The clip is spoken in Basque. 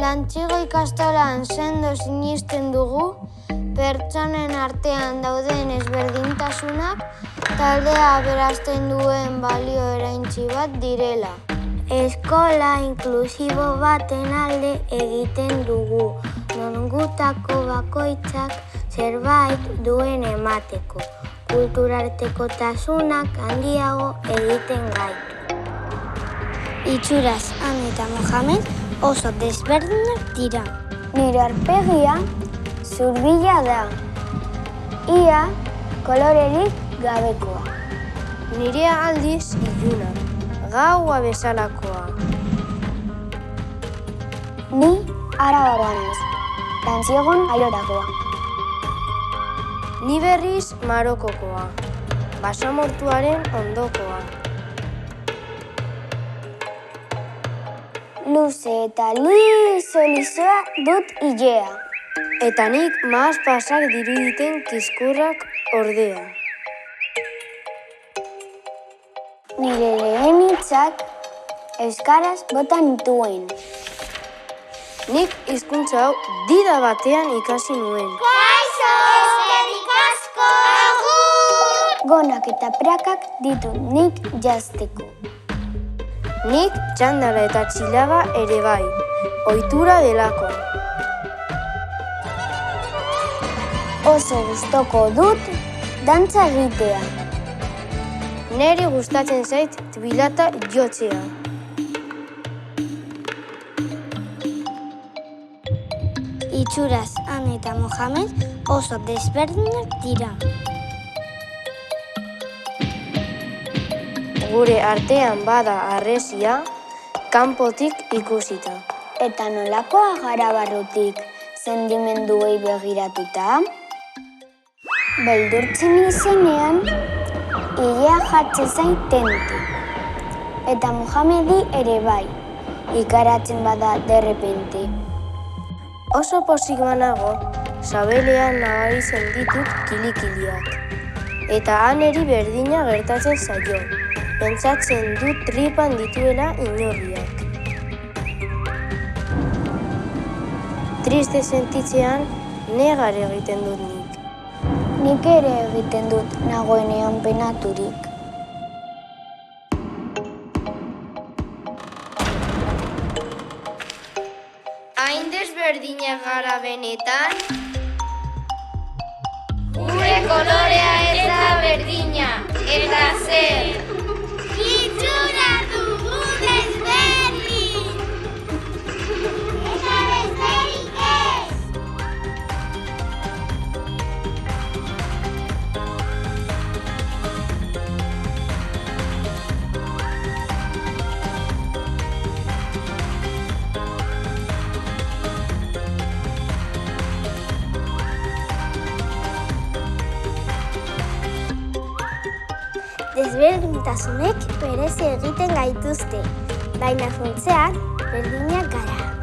Lantzigo ikastolan sendo sinisten dugu, pertsonen artean dauden ezberdintasunak taldea aberazten duen balio eraintsi bat direla. Eskola inklusibo baten alde egiten dugu, non gutako bakoitzak zerbait duen emateko. Kulturartekotasunak handiago egiten gaitu. Itxuraz, Ane eta Mohamed oso desberdinak dira. Nire aurpegia zurbila da. Ia kolorerik gabekoa. Nirea aldiz iluna, gaua bezalakoa. Ni Arabarroa naiz, Lantzigon Ailorakoa. Ni berriz Marokokoa, basamortuaren ondokoa. Luze eta lizoa dut ilea. Eta nik mahaspazak diruditen kiskurrak ordea. Nire lehen hitzak euskaraz bota nituen. Nik hizkuntza hau dida batean ikasi nuen. Kaixo, eskerrik asko! Agur! Gonak eta prakak ditut nik jazteko. Nik txandala eta txilaba ere bai, ohitura delako. Oso gustoko dut dantza egitea. Neri gustatzen zait tbilata jotzea. Itxuraz, Ane eta Mohamed oso desberdinak dira. Gure artean bada harresia, kanpotik ikusita. Eta nolakoa gara barrutik sentimenduei begiratuta? Beldurtzen izenean, ilea jartzen zain tentu. Eta Mohamedi ere bai, ikaratzen bada derrepente. Oso pozik banago, sabelean nabaritzen ditut kilikiliak. Eta Aneri berdina gertatzen zaio. Pentsatzen dut tripan dituela inorriak. Triste sentitzean negar egiten dut nik. Nik ere egiten dut nagoenean penaturik. Hain desberdinak gara benetan? Gure kolorea ez da berdina, eta zer? Itxura dugu desberdin! Eta besterik ez! Desberdintasunek berezi egiten gaituzte, baina funtsean berdinak gara.